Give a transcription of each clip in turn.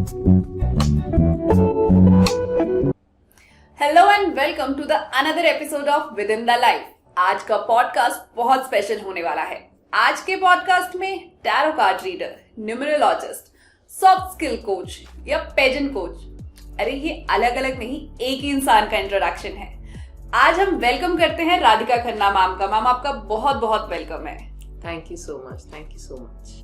Hello and welcome to the another episode of within the life. आज का podcast बहुत special होने वाला है। आज के पॉडकास्ट में tarot card reader, numerologist, soft skill coach या पेजेंट कोच, अरे ये अलग अलग नहीं, एक ही इंसान का इंट्रोडक्शन है। आज हम वेलकम करते हैं राधिका खन्ना मैम का। मैम आपका बहुत बहुत वेलकम है। Thank you so much, thank you so much.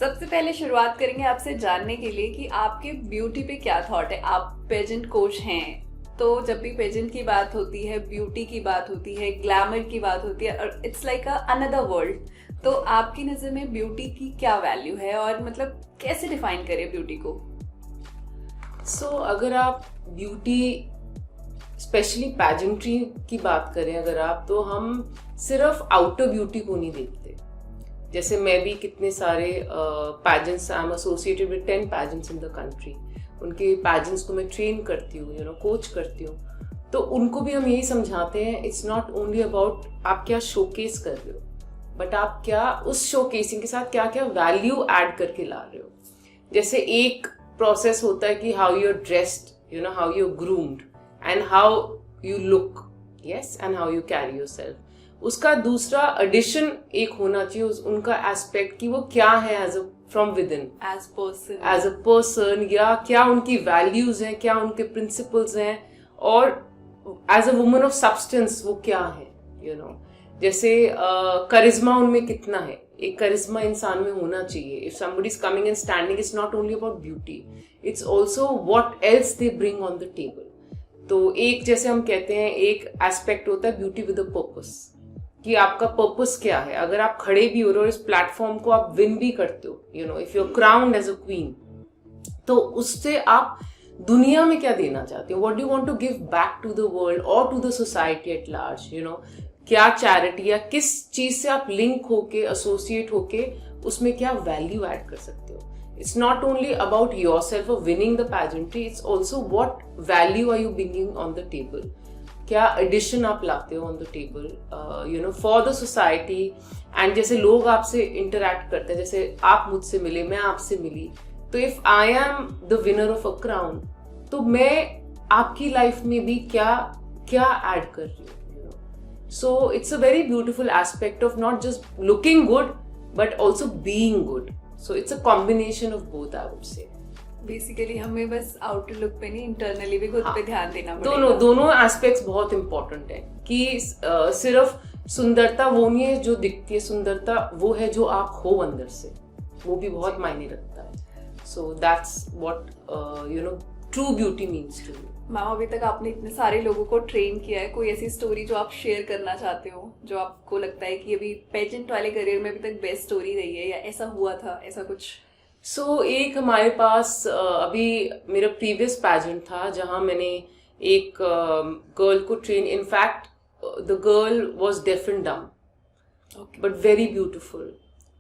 सबसे पहले शुरुआत करेंगे आपसे जानने के लिए कि आपके ब्यूटी पे क्या थॉट है। आप पेजेंट कोच हैं, तो जब भी पेजेंट की बात होती है, ब्यूटी की बात होती है, ग्लैमर की बात होती है, और इट्स लाइक अनदर वर्ल्ड। तो आपकी नजर में ब्यूटी की क्या वैल्यू है और मतलब कैसे डिफाइन करें ब्यूटी को? अगर आप ब्यूटी स्पेशली पैजेंट्री की बात करें अगर आप, तो हम सिर्फ आउटर ब्यूटी को नहीं देखते। जैसे मैं भी कितने सारे pageants, I am associated with 10 pageants in the country. उनके पैजेंट्स को मैं ट्रेन करती हूँ, कोच करती हूँ। तो उनको भी हम यही समझाते हैं, इट्स नॉट ओनली अबाउट आप क्या शोकेस कर रहे हो, बट आप क्या उस शोकेसिंग के साथ क्या क्या वैल्यू ऐड करके ला रहे हो। जैसे एक प्रोसेस होता है कि how you are dressed, how you are groomed and how you look, yes, and how you carry yourself. उसका दूसरा एडिशन एक होना चाहिए उनका एस्पेक्ट कि वो क्या है as from within, as a person, या क्या उनकी वैल्यूज हैं, क्या उनके प्रिंसिपल्स हैं, और as a woman of substance वो क्या है। जैसे करिश्मा उनमें कितना है, एक करिश्मा इंसान में होना चाहिए। If somebody is coming and standing, it's not only about beauty, it's also what else they bring on the table. तो एक, जैसे हम कहते हैं, एक एस्पेक्ट होता है ब्यूटी विद अ पर्पस, कि आपका पर्पस क्या है। अगर आप खड़े भी हो रहे हो और इस प्लेटफॉर्म को आप विन भी करते हो, if you are crowned as a queen, तो उससे आप दुनिया में क्या देना चाहते हो, what do you want to give back to the world और to the society at large. क्या चैरिटी या किस चीज से आप लिंक होके, एसोसिएट होके उसमें क्या वैल्यू ऐड कर सकते हो। It's not only about yourself of winning the pageantry, it's also what value are you bringing on the table, क्या एडिशन आप लाते हो on the table, for the society. And जैसे लोग आपसे इंटरैक्ट करते हैं, जैसे आप मुझसे मिले, मैं आपसे मिली, तो if I am the winner of a crown, तो मैं आपकी लाइफ में भी क्या क्या ऐड कर रही हूँ। So it's a very beautiful aspect of not just looking good but also being good. So it's a combination of both, I would से। बेसिकली हमें बस आउटर लुक पे नहीं, इंटरनली भी खुद पे ध्यान देना पड़ेगा। दोनों एस्पेक्ट्स बहुत इंपॉर्टेंट है कि सिर्फ सुंदरता वो नहीं है जो दिखती है, सुंदरता वो है जो आप हो अंदर से, वो भी बहुत मायने रखता है। So that's what true beauty means to me. Ma'am, अभी तक आपने इतने सारे लोगों को ट्रेन किया है, कोई ऐसी स्टोरी जो आप शेयर करना चाहते हो, जो आपको लगता है कि अभी पेजेंट वाले करियर में अभी तक बेस्ट स्टोरी रही है, या ऐसा हुआ था, ऐसा कुछ? एक हमारे पास अभी मेरा प्रीवियस पैजेंट था जहां मैंने एक गर्ल को train. In fact the girl was deaf and dumb, but very beautiful,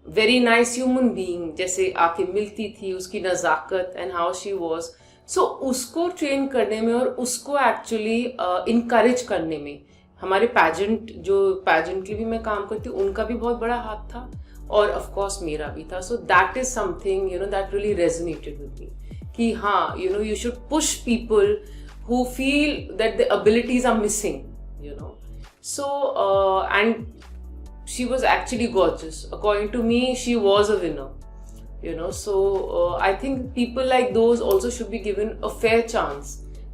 very nice human being. जैसे आके मिलती थी, उसकी नजाकत एंड हाउ शी वाज। उसको ट्रेन करने में और उसको एक्चुअली इनकरेज करने में हमारे पैजेंट के भी मैं काम करती हूँ, उनका भी बहुत बड़ा हाथ था, और ऑफ कोर्स मेरा भी था। So that is something that really resonated with me, कि हाँ, you should push people who feel that the abilities are missing, and she was actually gorgeous. According to me, she was a winner, I think people like those also should be given a fair chance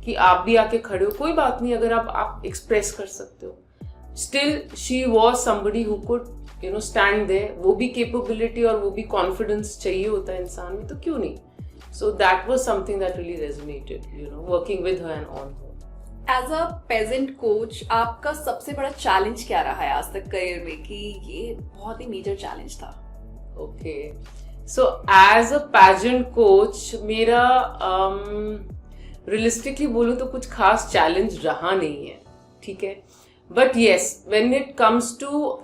कि आप भी आके खड़े हो, कोई बात नहीं अगर आप एक्सप्रेस कर सकते हो। Still she was somebody who could stand there। वो भी कैपेबिलिटी और वो भी कॉन्फिडेंस चाहिए होता है इंसान में, तो क्यों नहीं। So that was something that really resonated, working with her and on her। As a pageant coach, आपका सबसे बड़ा चैलेंज क्या रहा है आज तक करियर में, कि ये बहुत ही मेजर चैलेंज था? Okay, so as a pageant coach, मेरा रियलिस्टिकली बोलूं तो कुछ खास चैलेंज रहा नहीं है, ठीक है। But yes, when it comes to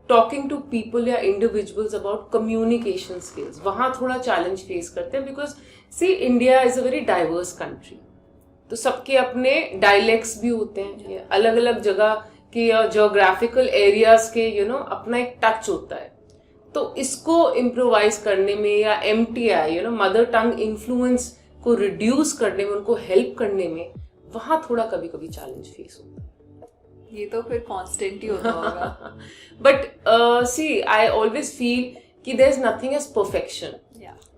talking to people या इंडिविजुअल्स अबाउट कम्युनिकेशन स्किल्स, वहां थोड़ा चैलेंज फेस करते हैं। Because see, India is a very diverse country, तो सबके अपने डायलेक्ट्स भी होते हैं, अलग अलग जगह के ज्योग्राफिकल एरियाज के अपना एक टच होता है। तो इसको इम्प्रोवाइज करने में या MTI मदर टंग इन्फ्लुएंस को रिड्यूस करने में, उनको हेल्प करने में, वहां थोड़ा कभी कभी चैलेंज फेस होता है। ये तो फिर कांस्टेंट ही होता होगा। But see I always feel कि there is nothing as perfection.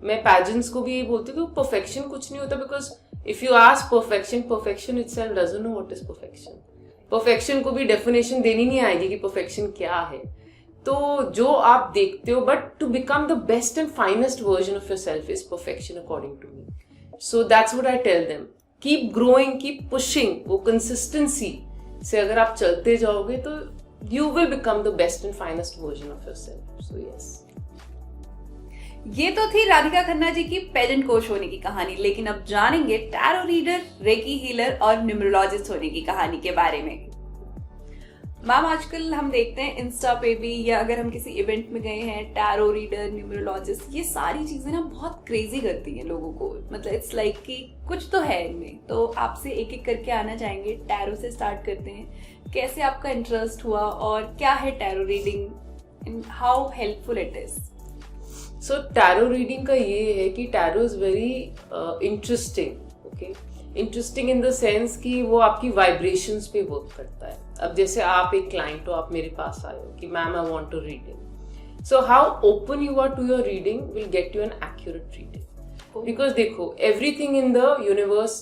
मैं पैजेंट्स को भी ये बोलती हूँ कि परफेक्शन कुछ नहीं होता, because if you ask perfection itself doesn't know what is perfection. Perfection को भी डेफिनेशन देनी नहीं आएगी कि परफेक्शन क्या है। तो जो आप देखते हो, but to become the best and finest version of yourself is perfection according to me. So that's what I tell them, keep growing, keep pushing. वो कंसिस्टेंसी से अगर आप चलते जाओगे तो you will become the best and finest version of yourself. So yes, ये तो थी राधिका खन्ना जी की पेजेंट कोच होने की कहानी, लेकिन अब जानेंगे टैरो रीडर, रेकी हीलर और न्यूमरोलॉजिस्ट होने की कहानी के बारे में। मैम, आजकल हम देखते हैं इंस्टा पे भी, या अगर हम किसी इवेंट में गए हैं, टैरो रीडर, न्यूमरोलॉजिस्ट, ये सारी चीजें ना बहुत क्रेजी करती हैं लोगों को। मतलब इट्स लाइक कि कुछ तो है इनमें। तो आपसे एक एक करके आना चाहेंगे। टैरो से स्टार्ट करते हैं। कैसे आपका इंटरेस्ट हुआ और क्या है tarot reading and how helpful it is? So tarot reading का ये है कि tarot is very interesting. Okay, interesting in the sense कि वो आपकी वाइब्रेशंस पे वर्क करता है। अब जैसे आप एक क्लाइंट हो, आप मेरे पास आए हो कि ma'am I want to reading, so how open you are to your reading will get you an accurate reading. Because देखो, everything in the universe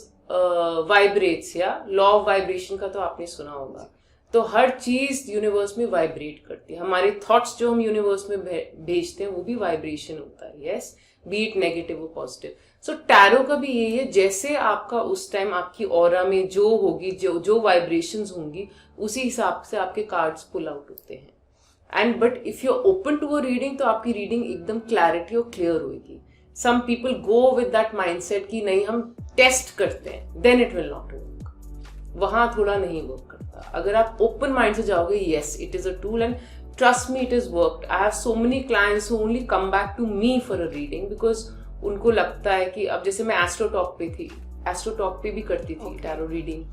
vibrates, या लॉ ऑफ वाइब्रेशन का तो आपने सुना होगा। तो हर चीज यूनिवर्स में वाइब्रेट करती है। हमारे थॉट्स जो हम यूनिवर्स में भेजते हैं वो भी वाइब्रेशन होता है। यस, बी इट नेगेटिव और पॉजिटिव। सो टैरो का भी यही है, जैसे आपका उस टाइम आपकी ऑरा में जो होगी, जो वाइब्रेशंस होंगी, उसी हिसाब से आपके कार्ड्स पुल आउट होते हैं। And but if you are open to a reading, तो आपकी रीडिंग एकदम क्लैरिटी और क्लियर होगी। Some people go with that mindset कि नहीं हम टेस्ट करते हैं, then it will not work. वहां थोड़ा नहीं वर्क करता। अगर आप ओपन माइंड से जाओगे, yes it is a tool and trust me it is worked. I have so many clients who only come back to me for a reading because उनको लगता है कि, अब जैसे मैं एस्ट्रोटॉक पे थी, एस्ट्रोटॉक पे भी करती थी टैरो रीडिंग,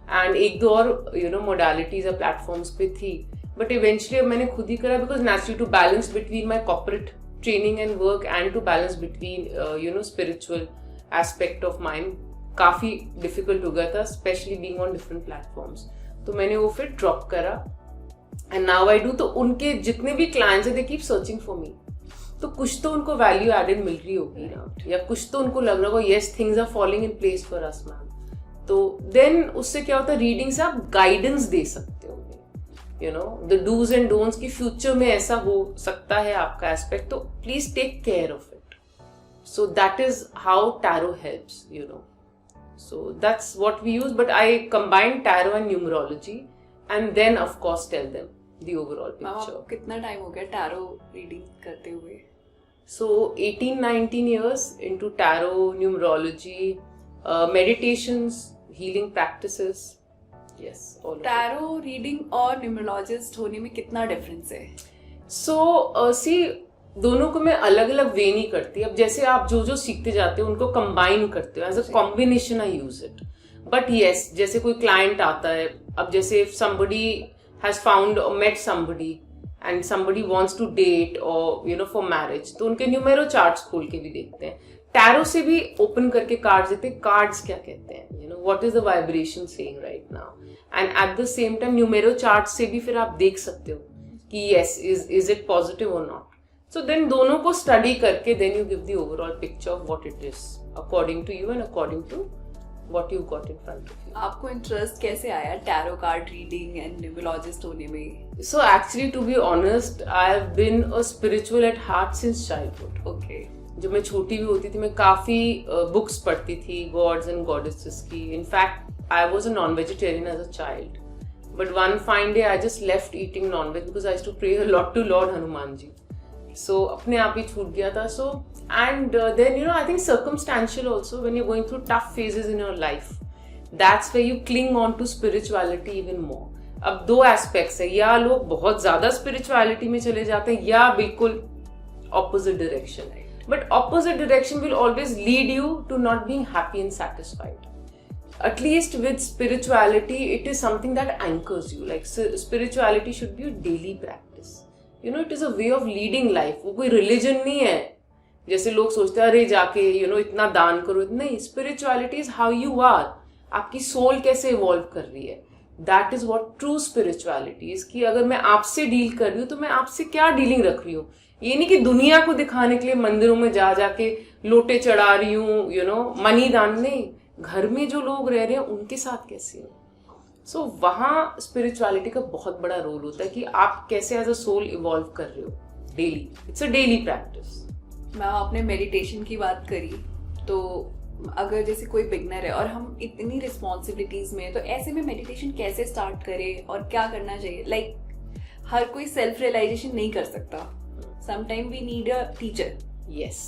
एंड एक दो और मोडालिटीज या प्लेटफॉर्म्स पे थी, बट इवेंचुअली मैंने खुद ही करा because naturally to balance between my corporate training and work and to balance between spiritual aspect of mind काफी डिफिकल्ट हो गया था, specially being on different platforms. तो मैंने वो फिर ड्रॉप करा एंड नाउ आई डू। तो उनके जितने भी क्लाइंट्स है, they keep searching for me. तो कुछ तो उनको वैल्यू एडेड मिल रही होगी ना, या कुछ तो उनको लग रहा होगा yes things are falling in place for us ma'am. तो देन उससे क्या होता है, रीडिंग से आप गाइडेंस दे सकते हो, द डूज एंड डोंट्स की फ्यूचर में ऐसा हो सकता है आपका एस्पेक्ट, तो please take care of it. So that is how tarot helps, So that's what we use, but I combine tarot and numerology and then of course tell them the overall picture. कितना time हो गया tarot reading करते हुए? So 18-19 years into tarot, numerology, meditations, healing practices. Yes, all of it. Tarot reading और numerologist होने में कितना difference है? So see, दोनों को मैं अलग अलग वे नहीं करती। अब जैसे आप जो जो सीखते जाते हो उनको कंबाइन करते हो, as a combination I use it. But yes, जैसे कोई क्लाइंट आता है, अब जैसे इफ समबडी हैज फाउंड और met somebody and somebody wants to date और फॉर मैरिज, तो उनके न्यूमेरो चार्ट्स खोल के भी देखते हैं। टैरो से भी ओपन करके कार्ड्स देते हैं, कार्ड्स क्या कहते हैं, what is the vibration saying right now, and eight the same time numero chart से भी फिर आप देख सकते हो कि यस इज इट पॉजिटिव और नॉट। So then दोनों को स्टडी करके then you give the overall picture of what it is according to you and according to what you got in front of you. आपको interest कैसे आया tarot card reading and numerologist होने में? So actually to be honest, I have been a spiritual at heart since childhood. Okay. जब मैं छोटी भी होती थी मैं काफी बुक्स पढ़ती थी गॉड्स एंड गॉडेसेस की। In fact I was a non vegetarian as a child, but one fine day I just left eating non veg because I used to pray a lot to lord Hanuman ji. So अपने आप ही छूट गया था। So and then I think circumstantial also, when you're going through tough phases in your life, that's where you cling on to spirituality even more. अब दो aspects है, या लोग बहुत ज्यादा स्पिरिचुअलिटी में चले जाते हैं या बिल्कुल opposite direction. But opposite direction will always lead you to not being happy and satisfied. At least with spirituality, it is something that anchors you. Like spirituality should be a daily practice. You know it is a way of leading life. वो कोई religion नहीं है जैसे लोग सोचते हैं अरे जाके यू नो इतना दान करो. नहीं, spirituality is how you are. आपकी सोल कैसे इवॉल्व कर रही है. That is what true spirituality is. कि अगर मैं आपसे डील कर रही हूँ तो मैं आपसे क्या डीलिंग रख रही हूँ. ये नहीं कि दुनिया को दिखाने के लिए मंदिरों में जा जाके लोटे चढ़ा रही हूँ, यू नो मनी दान. नहीं, घर में जो लोग रह रहे हैं उनके साथ कैसे हो. सो वहाँ स्पिरिचुअलिटी का बहुत बड़ा रोल होता है कि आप कैसे एज अ सोल इवॉल्व कर रहे हो daily. It's a daily practice. Ma'am आपने मेडिटेशन की बात करी, तो अगर जैसे कोई बिगनर है और हम इतनी रिस्पॉन्सिबिलिटीज में, तो ऐसे में मेडिटेशन कैसे स्टार्ट करें और क्या करना चाहिए. लाइक हर कोई सेल्फ रियलाइजेशन नहीं कर सकता. Sometime we need a teacher. Yes.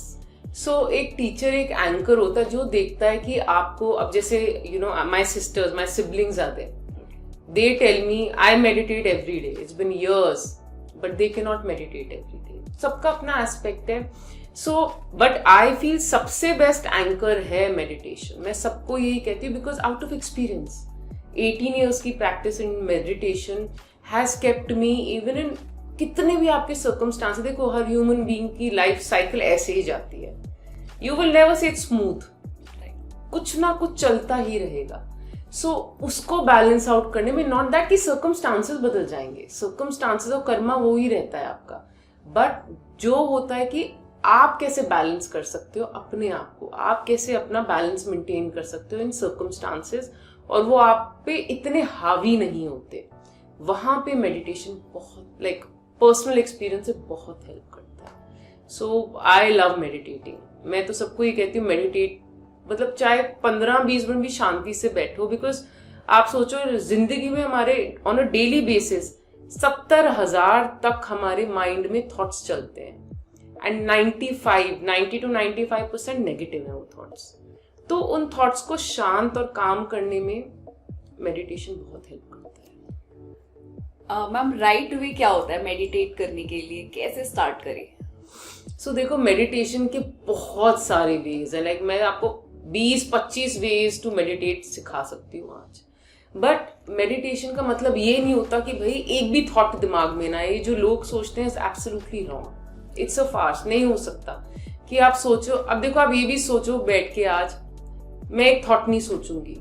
So एक टीचर एक एंकर होता है जो देखता है कि आपको, अब जैसे you know my sisters, my siblings are there, they tell me I meditate every day. It's been years, but they cannot meditate every day. सबका अपना एस्पेक्ट है. सो बट आई फील सबसे बेस्ट एंकर है meditation. मैं सबको यही कहती हूँ because out of experience 18 years की practice in meditation has kept me even in कितने भी आपके सर्कमस्टांसेस. देखो हर ह्यूमन बीइंग की लाइफ साइकिल ऐसे ही जाती है. You will never say it's smooth. कुछ ना कुछ चलता ही रहेगा. सो उसको बैलेंस आउट करने में, नॉट दैट कि सर्कमस्टांसेस बदल जाएंगे, सर्कमस्टांसेस और कर्मा वो ही रहता है आपका, बट जो होता है कि आप कैसे बैलेंस कर सकते हो अपने आप को, आप कैसे अपना बैलेंस मेंटेन कर सकते हो इन सर्कमस्टांसेस, और वो आप पे इतने हावी नहीं होते. वहां पे मेडिटेशन बहुत लाइक पर्सनल एक्सपीरियंस से बहुत हेल्प करता है. सो आई लव मेडिटेटिंग. मैं तो सबको ये कहती हूँ मेडिटेट, मतलब चाहे 15-20 मिनट भी शांति से बैठो. बिकॉज आप सोचो जिंदगी में हमारे ऑन अ डेली बेसिस 70,000 तक हमारे माइंड में थॉट्स चलते हैं, एंड 90 to 95% नेगेटिव है वो थॉट्स. तो उन थॉट्स को शांत और काम करने में मेडिटेशन बहुत हेल्प करता है. मैम राइट वे क्या होता है मेडिटेट करने के लिए, कैसे स्टार्ट करें. सो देखो मेडिटेशन के बहुत सारे वेज है. लाइक मैं आपको 20-25 वेज टू मेडिटेट सिखा सकती हूँ आज. बट मेडिटेशन का मतलब ये नहीं होता कि भाई एक भी थॉट दिमाग में ना आए. जो लोग सोचते हैं it's absolutely wrong. It's a farce. नहीं हो सकता कि आप सोचो. अब देखो आप ये भी सोचो बैठ के आज मैं एक थॉट नहीं सोचूंगी,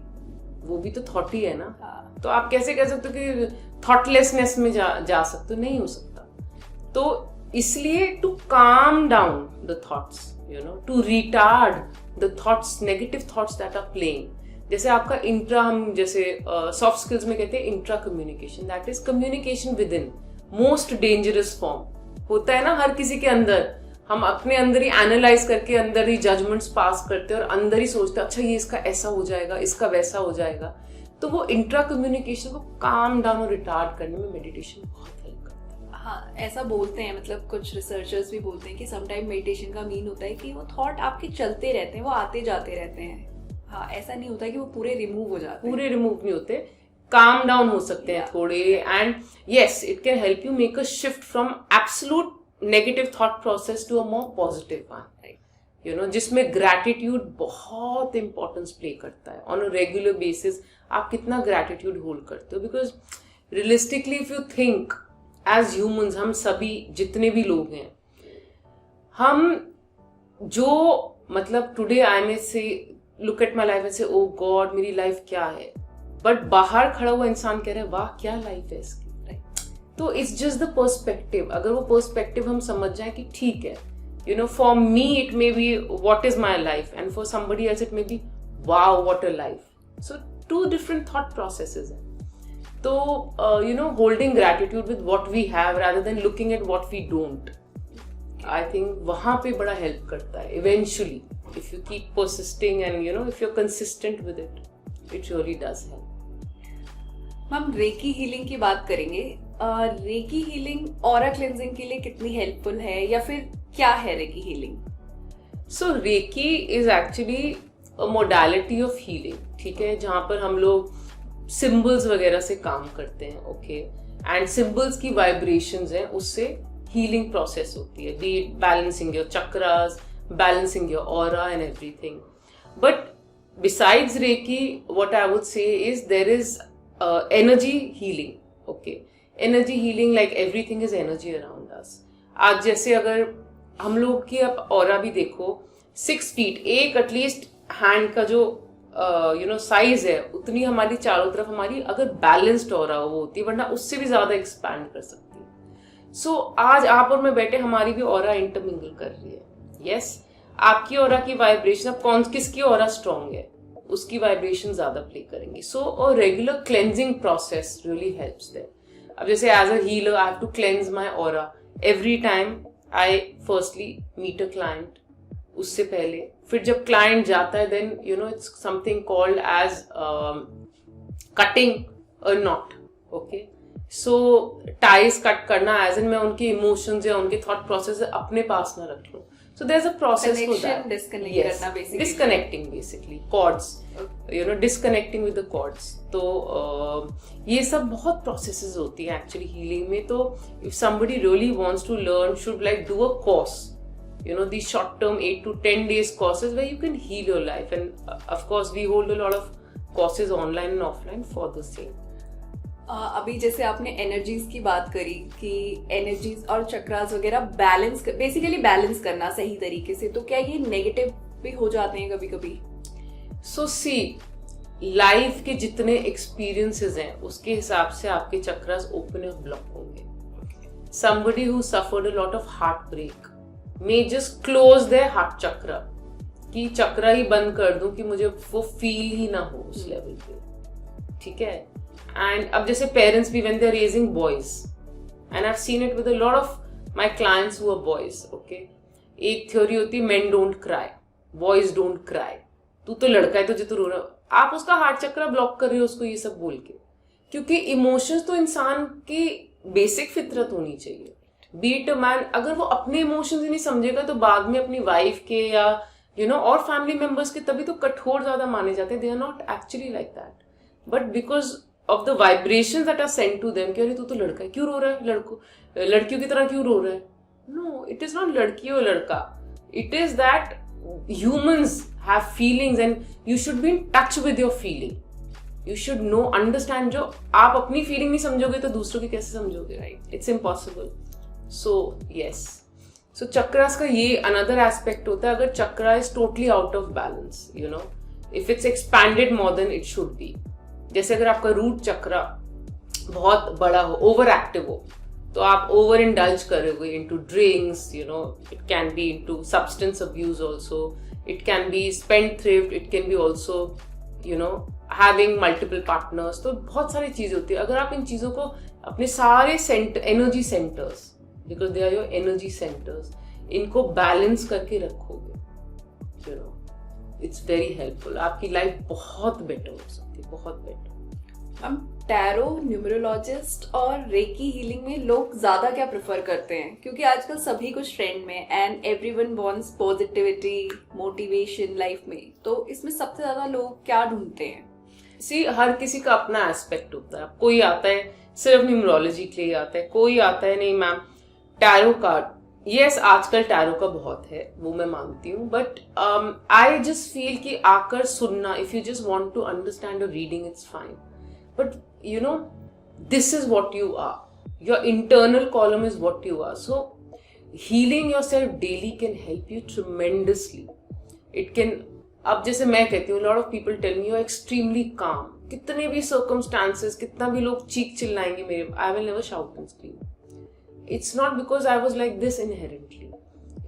वो भी तो थॉट ही है ना. तो आप कैसे कह सकते हो कि थॉटलेसनेस में जा सकते हो. नहीं हो सकता. तो इसलिए to calm down the thoughts, you know, to retard the thoughts, negative thoughts that are playing. जैसे आपका इंट्रा, हम जैसे सॉफ्ट स्किल्स में कहते हैं intra communication, that is communication with in most dangerous form. होता है ना हर किसी के अंदर. हम अपने अंदर ही एनालाइज करके अंदर ही जजमेंट्स पास करते हैं और अंदर ही सोचते हैं अच्छा ये इसका ऐसा हो जाएगा, इसका वैसा हो जाएगा. तो वो इंट्रा कम्युनिकेशन को काम डाउन और रिटार्ड करने में मेडिटेशन बहुत हेल्प करता है. हाँ, ऐसा बोलते हैं, मतलब कुछ रिसर्चर्स भी बोलते हैं कि समटाइम मेडिटेशन का मीन होता है कि वो थॉट आपके चलते रहते हैं, वो आते जाते रहते हैं. हाँ, ऐसा नहीं होता कि वो पूरे रिमूव हो जाते हैं. पूरे रिमूव नहीं होते, काम डाउन हो सकते हैं थोड़े. And yes, it can help you make a shift from absolute negative thought process to a more positive one, you know, जिसमें ग्रैटिट्यूड बहुत इंपॉर्टेंस प्ले करता है. ऑन अ रेगुलर बेसिस आप कितना ग्रैटिट्यूड होल्ड करते हो. Because realistically if you think as humans, हम सभी जितने भी लोग हैं, हम जो मतलब टुडे आई मे से look at my life and से ओ गॉड मेरी लाइफ क्या है, बट बाहर खड़ा हुआ इंसान कह रहा है वाह क्या लाइफ है इसकी. तो इट्स जस्ट द पर्सपेक्टिव. अगर वो पर्सपेक्टिव हम समझ जाए कि ठीक है, you know, for me it may be what is my life and for somebody else it may be wow what a life. So two different thought processes हैं. तो you know, holding gratitude with what we have rather than looking at what we don't, I think वहां पे बड़ा help करता है. eventually if you keep persisting and you know if you're consistent with it, it really does help. Ma'am recce healing की बात करेंगे. Recce healing aura cleansing के लिए कितनी हेल्पफुल है, या फिर क्या है reiki healing. So reiki is actually a modality of healing. ठीक है, जहां पर हम लोग सिंबल्स वगैरह से काम करते हैं. ओके, एंड सिंबल्स की वाइब्रेशंस हैं, उससे हीलिंग प्रोसेस होती है. Be it balancing your chakras, balancing your aura and everything. But besides reiki what I would say is there is energy healing. Okay, energy healing, like everything is energy around us. आज जैसे अगर हम लोग की आप aura भी देखो, 6 feet, एक एटलीस्ट हैंड का जो साइज है, उतनी हमारी चारों तरफ हमारी अगर बैलेंस्ड ऑरा वो होती है, वरना उससे भी ज्यादा एक्सपैंड कर सकती है। सो आज आप और मैं बैठे, हमारी भी ऑरा इंटरमिंगल कर रही है। यस, आपकी ऑरा की वाइब्रेशन, अब किसकी ऑरा स्ट्रांग है उसकी वाइब्रेशन ज्यादा प्ले करेंगी। So a regular cleansing process really helps there. अब जैसे as a healer I have to cleanse my aura every time I firstly meet a client. उससे पहले फिर जब क्लाइंट जाता है, then it's something called as cutting a knot. Okay, so ties cut करना, as in मैं उनके emotions या उनके थॉट प्रोसेस अपने पास ना रख लूं। So there's a process for that. Disconnecting basically cords, disconnecting with the cords. तो ये सब बहुत processes होती है actually healing में। तो if somebody really wants to learn, should like do a course, these short term 8 to 10 days courses where you can heal your life. And of course we hold a lot of courses online and offline for the same. अभी जैसे आपने energies की बात करी कि energies और चक्रास वगैरह basically balance करना सही तरीके से, तो क्या ये नेगेटिव भी हो जाते हैं कभी कभी? सो सी, लाइफ के जितने एक्सपीरियंसेस हैं उसके हिसाब से आपके चक्रास ओपन और ब्लॉक होंगे। Somebody who suffered a lot of heart break may just close their heart chakra, कि चक्रा ही बंद कर दूं कि मुझे वो फील ही ना हो उस लेवल पे। ठीक है, एंड अब जैसे पेरेंट्स भी when they're raising boys, and I've seen it with a lot of my clients who are boys, okay, एक थ्योरी होती है men don't cry, boys don't cry, तू तो लड़का है तुझे तो रो रहा। आप उसका हार्ट चक्रा ब्लॉक कर रहे हो उसको ये सब बोल के, क्योंकि इमोशंस तो इंसान की बेसिक फितरत होनी चाहिए। बीट अ मैन, अगर वो अपने इमोशंस ही नहीं समझेगा तो बाद में अपनी वाइफ के या और फैमिली मेंबर्स के तभी तो कठोर ज्यादा माने जाते हैं। They are not actually like that, but because of the vibrations that are sent to them, कि अरे तू तो लड़का है, क्यों रो रहा है, लड़कियों की तरह क्यों रो रहा है? No, it is not लड़की और लड़का, it is that humans have feelings and you should be in touch with your feeling. You should know, understand, जो आप अपनी feeling नहीं समझोगे तो दूसरों की कैसे समझोगे, right? It's impossible. So yes, so chakras का ये another aspect होता है। अगर chakra is totally out of balance, if it's expanded more than it should be, जैसे अगर आपका रूट चक्रा बहुत बड़ा हो, ओवर एक्टिव हो, तो आप ओवर इंडल्ज करोगे into drinks, it can be into substance abuse also, it can be spend thrift, it can be also having multiple partners. तो बहुत सारी चीजें होती है। अगर आप इन चीजों को अपने सारे energy centres, because they are your energy centres, इनको बैलेंस करके रखोगे, इट्स वेरी हेल्पफुल। आपकी लाइफ बहुत बेटर हो सकती है, बहुत बेटर। हम टैरो, न्यूमरोलॉजिस्ट और रेकी हीलिंग में लोग ज्यादा क्या प्रेफर करते हैं? क्योंकि आजकल सभी कुछ ट्रेंड में, and everyone wants positivity, motivation life में, तो इसमें सबसे ज्यादा लोग क्या ढूंढते हैं? सी, हर किसी का अपना एस्पेक्ट होता है। कोई आता है सिर्फ न्यूमरोलॉजी के लिए आता है, कोई आता है नहीं मैम टैरो कार्ड। यस, आजकल टैरो का बहुत है, वो मैं मानती हूँ, बट आई जस्ट फील कि आकर सुनना, if you just want to understand your reading, it's fine, but this is what you are. Your internal column is what you are. So healing yourself daily can help you tremendously. It can, अब जैसे मैं कहती हूँ, lot of people tell me you are extremely calm. कितने भी circumstances, कितना भी लोग चीख चिल्लाएंगे मेरे, I will never shout and scream. It's not because I was like this inherently.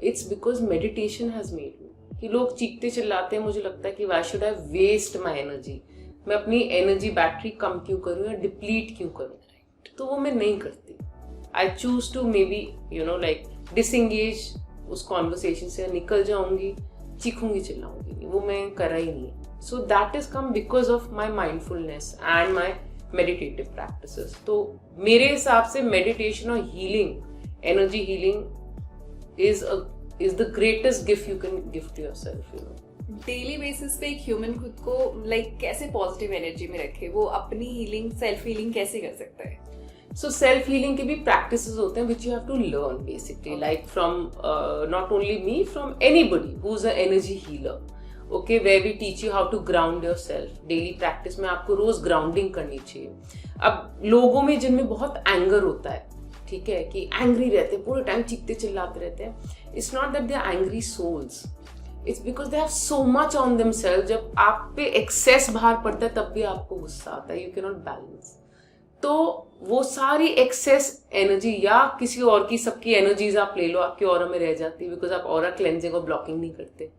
It's because meditation has made me. कि लोग चीखते चिल्लाते हैं, मुझे लगता है कि why should I waste my energy? मैं अपनी एनर्जी बैटरी कम क्यों करूं या डिप्लीट क्यों करूं? तो वो मैं नहीं करती। I choose to maybe like disengage उस कॉन्वर्सेशन से, निकल जाऊंगी, चीखूंगी चिल्लाऊंगी नहीं, वो मैं करा ही नहीं। So that is come because of my mindfulness and my meditative practices. तो मेरे हिसाब से मेडिटेशन और healing, energy healing is the greatest gift you can gift to yourself. Daily basis पे एक ह्यूमन खुद को कैसे पॉजिटिव एनर्जी में रखे? वो अपनी हीलिंग, सेल्फ हीलिंग कैसे कर सकता है? सो सेल्फ हीलिंग के भी प्रैक्टिसेस होते हैं which you have to learn basically, like from not only me, from anybody who is a energy healer, okay, where we teach you how to ground your self. Daily practice में आपको रोज grounding करनी चाहिए। अब लोगों में जिनमें बहुत anger होता है, ठीक है, कि एंग्री रहते हैं, पूरे टाइम चीखते चिल्लाते रहते हैं, it's not that they are angry souls, it's because they have so much on themselves. जब आप पे एक्सेस भार पड़ता है तब भी आपको गुस्सा आता है, यू कैन नॉट बैलेंस। तो वो सारी एक्सेस एनर्जी या किसी और की, सबकी एनर्जीज आप ले लो, आपके ऑरा में रह जाती है, बिकॉज आप ऑरा क्लेंजिंग और ब्लॉकिंग नहीं करते,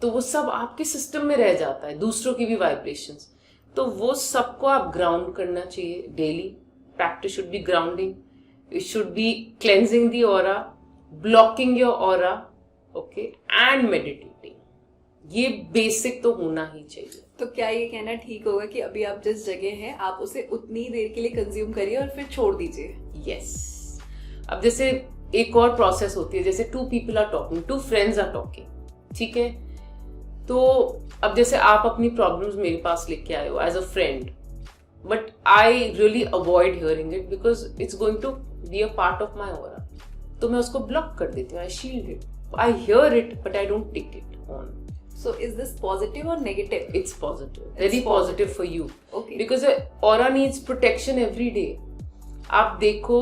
तो वो सब आपके सिस्टम में रह जाता है, दूसरों की भी वाइब्रेशंस। तो वो सबको आप ग्राउंड करना चाहिए daily. Practice should be grounding, it should be cleansing the aura, blocking your aura, okay, and meditating. ये बेसिक तो होना ही चाहिए। तो क्या ये कहना ठीक होगा कि अभी आप जिस जगह हैं आप उसे उतनी देर के लिए कंज्यूम करिए और फिर छोड़ दीजिए? यस। अब जैसे एक और प्रोसेस होती है, जैसे 2 people are talking, 2 friends are talking, ठीक है, तो अब जैसे आप अपनी प्रॉब्लम्स मेरे पास लेके आए हो as a friend, but I really avoid hearing it because it's going to be a part of my aura, तो मैं उसको ब्लॉक कर देती हूँ, I shield it, I hear it but I don't take it on. So is this positive or negative? It's positive, very positive for you. Okay. Because aura needs protection every day. आप देखो,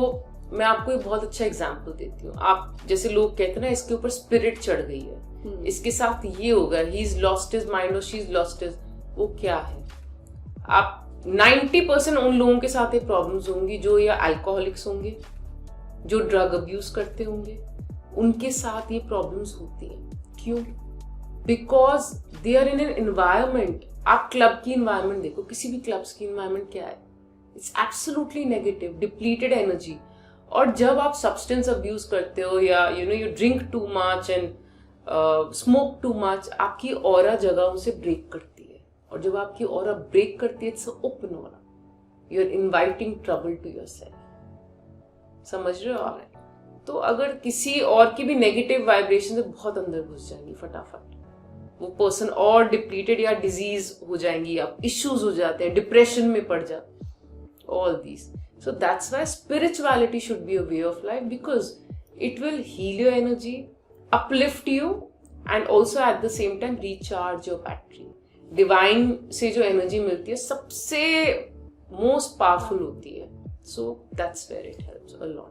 मैं आपको एक बहुत अच्छा example देती हूँ। आप जैसे लोग कहते हैं ना, इसके ऊपर स्पिरिट चढ़ गई है, इसके साथ ये होगा, he is lost his mind और शी इज लॉस्ट हिज, वो क्या है? आप 90% उन लोगों के साथ ये प्रॉब्लम्स होंगी जो या अल्कोहलिक्स होंगे, जो ड्रग अब्यूज करते होंगे, उनके साथ ये प्रॉब्लम्स होती हैं। क्यों? Because they are in an environment. आप क्लब की एनवायरमेंट देखो, किसी भी क्लब्स की एनवायरमेंट क्या है? It's absolutely negative, depleted energy. और जब आप सब्सटेंस अब्यूज करते हो या you drink too much and smoke too much, आपकी ऑरा जगहों से ब्रेक करती है, और जब आपकी ऑरा ब्रेक करती है, it's open aura, you are inviting trouble to yourself. समझ रहे हो आप? तो अगर किसी और की भी नेगेटिव वाइब्रेशन से बहुत अंदर घुस जाएंगी फटाफट, वो पर्सन और डिप्लीटेड या डिजीज हो जाएंगी, आप इश्यूज हो जाते हैं, डिप्रेशन में पड़ जाते, all these. So that's why spirituality should be a way of life, because it will heal your energy, uplift you, and also at the same time recharge your battery. Divine से जो energy मिलती है सबसे most powerful होती है, so that's where it helps a lot.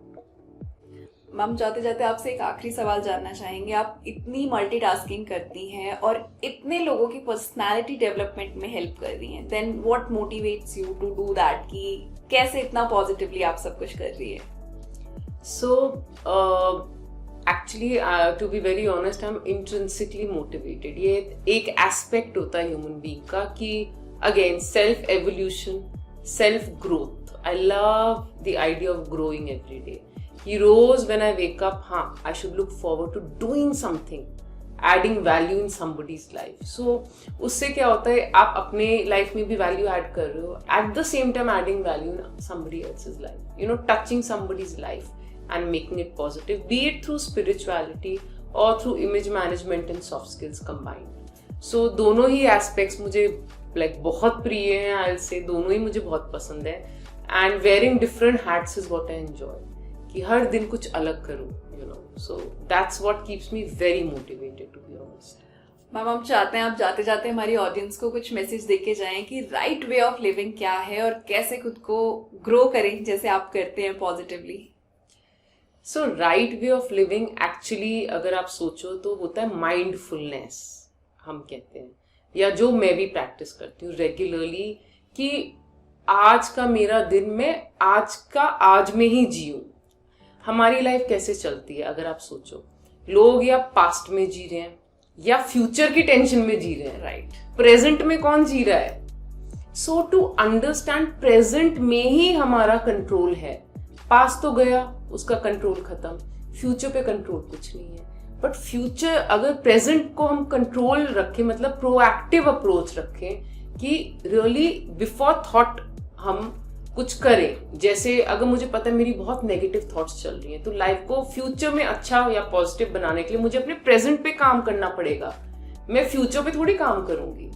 Ma'am, जाते जाते आपसे एक आखिरी सवाल जानना चाहेंगे। आप इतनी मल्टीटास्किंग करती हैं और इतने लोगों की पर्सनालिटी डेवलपमेंट में हेल्प कर रही हैं, then what motivates you to do that, कि कैसे इतना पॉजिटिवली आप सब कुछ कर रही है? So actually to be very honest, I am intrinsically motivated. ये एक एस्पेक्ट होता है ह्यूमन बीइंग का कि again self evolution, self growth. I love the idea of growing every day. कि रोज when I wake up, I should look forward to doing something, adding value in somebody's life. So उससे क्या होता है, आप अपने लाइफ में भी वैल्यू ऐड कर रहे हो, at the same time adding value in somebody else's life, touching somebody's life and making it positive, be it through spirituality or through image management and soft skills combined. So दोनों ही aspects मुझे बहुत प्रिय हैं, I'll say दोनों ही मुझे बहुत पसंद है, and wearing different hats is what I enjoy, कि हर दिन कुछ अलग करूं, so that's what keeps me very motivated, to be honest. Ma'am, हम चाहते हैं आप जाते जाते हमारी ऑडियंस को कुछ मैसेज देके जाएं कि राइट वे ऑफ लिविंग क्या है और कैसे खुद को ग्रो करें जैसे आप करते हैं positively. So right way of living actually अगर आप सोचो तो होता है माइंडफुलनेस, हम कहते हैं, या जो मैं भी प्रैक्टिस करती हूँ रेगुलरली, कि आज का मेरा दिन मैं आज का आज में ही जीऊं। हमारी लाइफ कैसे चलती है अगर आप सोचो, लोग या पास्ट में जी रहे हैं या फ्यूचर की टेंशन में जी रहे हैं, राइट? प्रेजेंट में कौन जी रहा है? सो टू अंडरस्टैंड, प्रेजेंट में ही हमारा कंट्रोल है। पास्ट तो गया, उसका कंट्रोल खत्म, फ्यूचर पे कंट्रोल कुछ नहीं है। बट फ्यूचर, अगर प्रेजेंट को हम कंट्रोल रखें, मतलब प्रोएक्टिव अप्रोच रखें कि रियली बिफोर थॉट हम कुछ करें। जैसे अगर मुझे पता है मेरी बहुत नेगेटिव थॉट्स चल रही हैं, तो लाइफ को फ्यूचर में अच्छा या पॉजिटिव बनाने के लिए मुझे अपने प्रेजेंट पे काम करना पड़ेगा, मैं फ्यूचर पे थोड़ी काम करूंगी।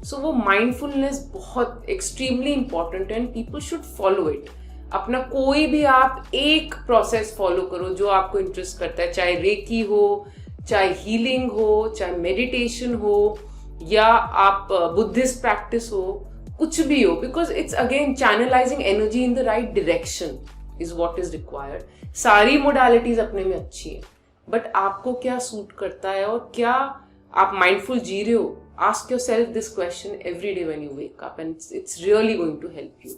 सो वो माइंडफुलनेस बहुत एक्सट्रीमली इंपॉर्टेंट है and people should follow it. अपना कोई भी आप एक प्रोसेस फॉलो करो जो आपको इंटरेस्ट करता है, चाहे रेकी हो, चाहे हीलिंग हो, चाहे मेडिटेशन हो, या आप बुद्धिस्ट प्रैक्टिस हो, कुछ भी हो, because it's again channelising energy in the right direction. Is what is required. सारी मोडालिटीज अपने में अच्छी है, बट आपको क्या सूट करता है और क्या आप माइंडफुल जी रहे हो? Ask yourself this question every day when you wake up and it's really going to help you.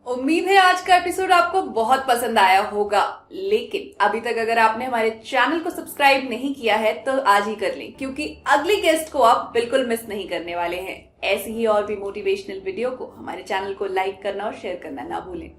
उम्मीद है आज का एपिसोड आपको बहुत पसंद आया होगा, लेकिन अभी तक अगर आपने हमारे चैनल को सब्सक्राइब नहीं किया है तो आज ही कर लें, क्योंकि अगली गेस्ट को आप बिल्कुल मिस नहीं करने वाले हैं। ऐसी ही और भी मोटिवेशनल वीडियो को हमारे चैनल को लाइक करना और शेयर करना ना भूलें।